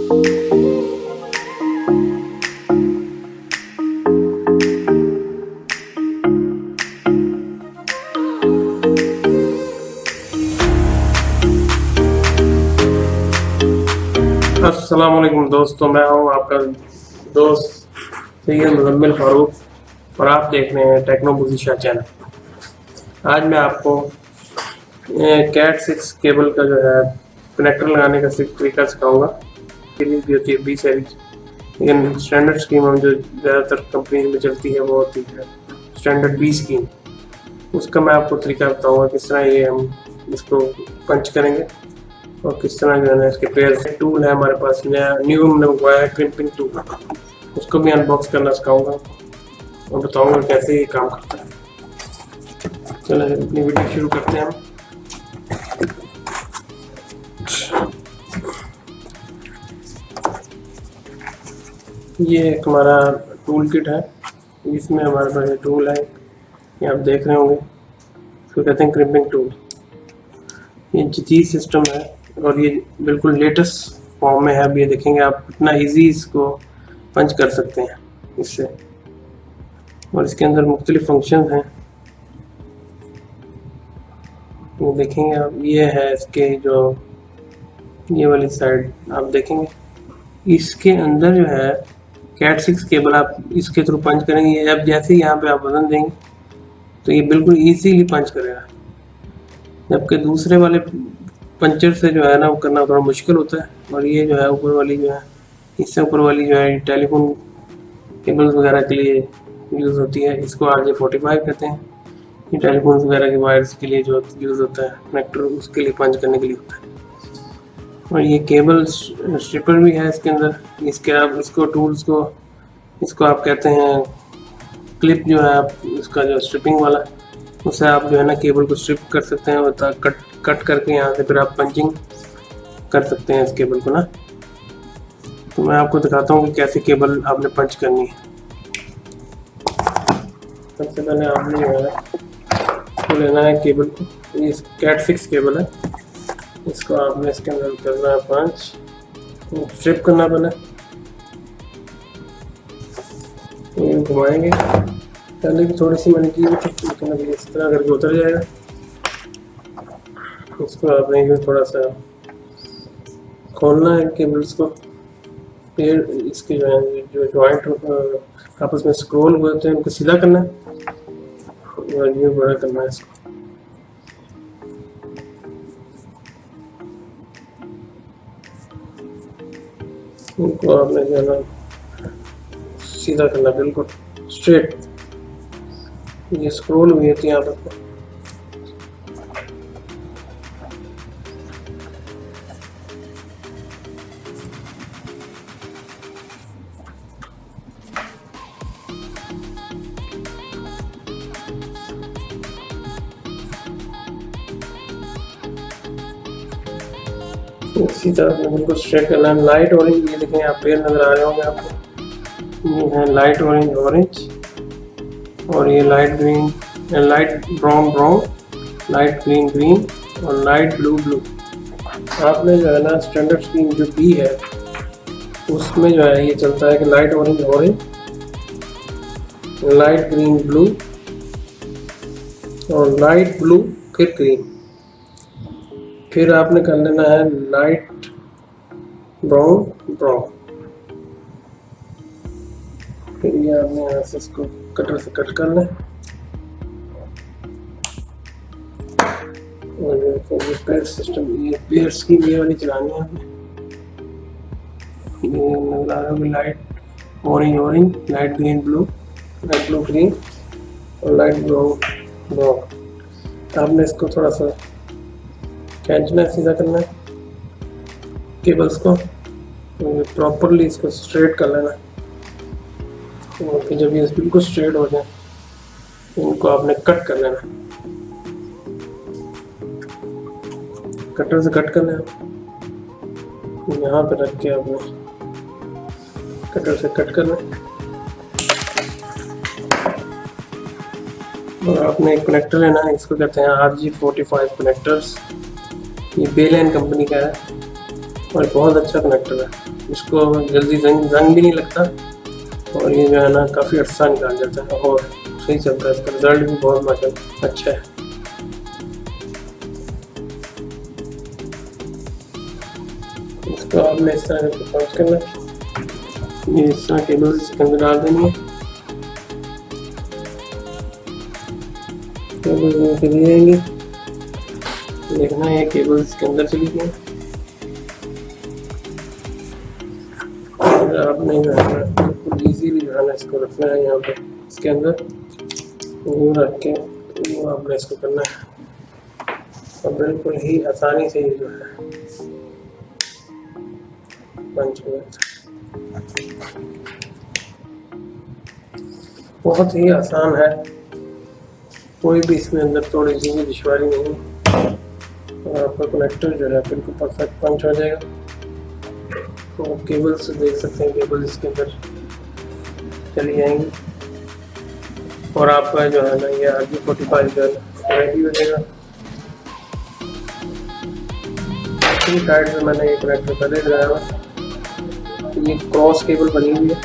अस्सलाम वालेकुम दोस्तों, मैं हूं आपका दोस्त सैयद मुजम्मिल फारूक और आप देख रहे हैं टेक्नोबुजिशा चैनल। आज मैं आपको कैट 6 केबल का जो है कनेक्टर लगाने का तरीका सिखाऊंगा। के लिए भी होती है 20 सीरीज, लेकिन स्टैंडर्ड स्कीम हम जो ज़्यादातर कंपनी में चलती है वो होती है स्टैंडर्ड 20 स्कीम। उसका मैं आपको तरीका बताऊँगा किस तरह ये हम इसको पंच करेंगे और किस तरह जो है ना इसके पेयर से टूल है हमारे पास नया न्यू हमने मंगवाया है क्रिम्पिंग टूल, उसको भी अनबॉक्स करना सिखाऊंगा और बताऊंगा कैसे ये काम करता है। चलो अपनी वीडियो शुरू करते हैं हम। ये एक हमारा टूल किट है, इसमें हमारे पास ये टूल है, ये आप देख रहे होंगे, इसको कहते हैं क्रिम्पिंग टूल। ये जदीद सिस्टम है और ये बिल्कुल लेटेस्ट फॉर्म में है। अब ये देखेंगे आप इतना इजी इसको पंच कर सकते हैं इससे, और इसके अंदर मुख्तलिफ फंक्शन हैं, ये देखेंगे आप। ये है इसके जो ये वाली साइड आप देखेंगे, इसके अंदर जो है कैट 6 केबल आप इसके थ्रू पंच करेंगे। अब जैसे यहाँ पे आप वजन देंगे तो ये बिल्कुल इजीली पंच करेगा, जबकि दूसरे वाले पंचर से जो है ना वो करना थोड़ा मुश्किल होता है। और ये जो है ऊपर वाली जो है, इससे ऊपर वाली जो है टेलीफोन केबल्स वगैरह के लिए यूज़ होती है, इसको RJ45 कहते हैं। ये टेलीफोन वगैरह के वायर्स के लिए जो यूज़ होता है कनेक्टर, उसके लिए पंच करने के लिए होता है। और ये केबल स्ट्रिपर भी है इसके अंदर। इसके आप इसको टूल्स को इसको आप कहते हैं क्लिप, जो है आप इसका जो स्ट्रिपिंग वाला, उससे आप जो है ना केबल को स्ट्रिप कर सकते हैं और कट करके यहाँ से फिर आप पंचिंग कर सकते हैं इस केबल को ना। तो मैं आपको दिखाता हूँ कि कैसे केबल आपने पंच करनी है। सबसे पहले आपने जो है इसको लेना है केबल को, ये कैट 6 केबल है, इसको आपने इसके अंदर करना है पंच, स्ट्रिप करना पहले, घुमाएंगे। पहले भी थोड़ी सी मैंने की थी, लेकिन अभी इस तरह करके उतर जाएगा। इसको आपने भी थोड़ा सा खोलना है केबल्स को, फिर इसके जो है जो जॉइंट आपस में स्क्रोल हुए होते हैं उनको सीधा करना है और ये बड़ा करना है इसको। इनको आपने जो है ना सीधा करना, बिल्कुल स्ट्रेट। ये स्क्रोल हुई होती है यहाँ पर, इसी तरह बिल्कुल स्ट्रेट करना है। लाइट ऑरेंज, ये देखें आप पेड़ नजर आ रहे होंगे आपको, ये है लाइट ऑरेंज ऑरेंज, और ये light green, light brown brown, light green green और लाइट ब्लू ब्लू। आपने जो है ना स्टैंडर्ड स्कीम जो बी है उसमें जो है ये चलता है कि light orange orange, light green blue और लाइट ब्लू फिर ग्रीन। फिर आपने कर लेना है लाइट ब्राउन ब्राउन। फिर ये आपने यहाँ से इसको कटर से कट कर लें और ये पेयर सिस्टम, ये पेयर स्कीम ये वाली चलानी है आपने। ये नजर आ रहा है light orange orange, light green blue, light blue green और लाइट ब्राउन ब्राउन। आपने इसको थोड़ा सा खींचना है, सीधा करना है केबल्स को, प्रॉपरली इसको स्ट्रेट कर लेना। और फिर जब ये बिल्कुल स्ट्रेट हो जाए इनको आपने कट कर लेना, कटर से कट करना है। यहाँ पे रख के आपने कटर से कट करना है। और आपने एक कनेक्टर लेना है, इसको कहते हैं RJ45 कनेक्टर्स। ये बेलन कंपनी का है और बहुत अच्छा कनेक्टर है, इसको जल्दी जंग भी नहीं लगता और ये जो है ना काफ़ी अर्सा निकाल जाता है और सही चलता है। इसका रिजल्ट भी बहुत माशाल्लाह अच्छा है। इसको आपने इस तरह से पंच करना है, ये इस तरह केबल इसके अंदर डाल देनी है, केबल चली जाएंगी, देखना है केबल इसके अंदर चली गई। आपने जो है बिल्कुल ईजीली जो है ना इसको रखना है यहाँ पे इसके अंदर, यूँ रख के यूँ आपने इसको करना है और बिल्कुल ही आसानी से ये जो है पंच हो जाता है। बहुत ही आसान है, कोई भी इसमें अंदर थोड़ी सी भी दुश्वारी नहीं है और आपका कनेक्टर जो है बिल्कुल परफेक्ट पंच हो जाएगा। तो केबल्स देख सकते हैं, केबल इसके अंदर चली जाएंगी और आपका जो है ना ये RJ45 जो है रेडी हो जाएगा। साइड में मैंने एक कनेक्टर पहले लगाया हुआ, ये क्रॉस केबल बनी हुई है,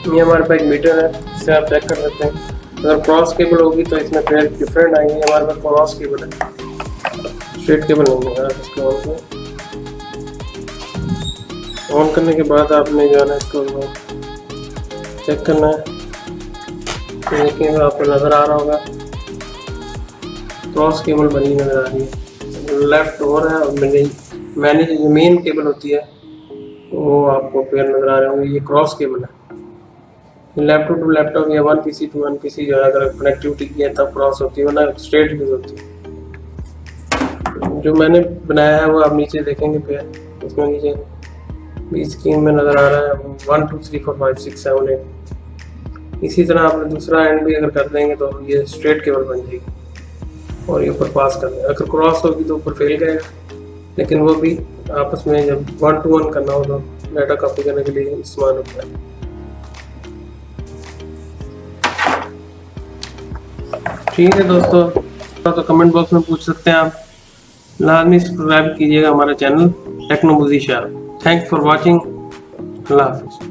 ये हमारे पास एक मीटर है, इससे आप चेक कर सकते हैं। अगर क्रॉस केबल होगी तो इसमें पेयर डिफरेंट आएंगे, हमारे पास क्रॉस केबल है, स्ट्रेट केबल नहीं है। इसको ऑन करने के बाद आपने जो है ना इसको चेक करना है, तो देखिए आपको नज़र आ रहा होगा क्रॉस केबल बनी नज़र आ रही है, लेफ्ट और है और मैंने जो मेन केबल होती है वो आपको पेयर नज़र आ रहे होंगे, ये क्रॉस केबल है। लैपटॉप टू लैपटॉप या 1 PC टू 1 PC जो है अगर कनेक्टिविटी की है तब क्रॉस होती है, वरना स्ट्रेट यूज होती है। जो मैंने बनाया है वो आप नीचे देखेंगे पेयर, इसमें नीचे बीच स्क्रीन में नज़र आ रहा है 1 2 3 4 5 6 7 8। इसी तरह आप दूसरा एंड भी अगर कर देंगे तो ये स्ट्रेट केबल बन जाएगी और ये ऊपर पास कर देंगे। अगर क्रॉस होगी तो ऊपर फेल करेगा, लेकिन वो भी आपस में जब 1 to 1 करना हो तो डाटा कॉपी करने के लिए इस्तेमाल होता है। ठीक है दोस्तों, तो कमेंट बॉक्स में पूछ सकते हैं आप, लाजमी सब्सक्राइब कीजिएगा हमारा channel Techno Buzzy Shah. Thanks for watching, अल्लाह हाफिज़।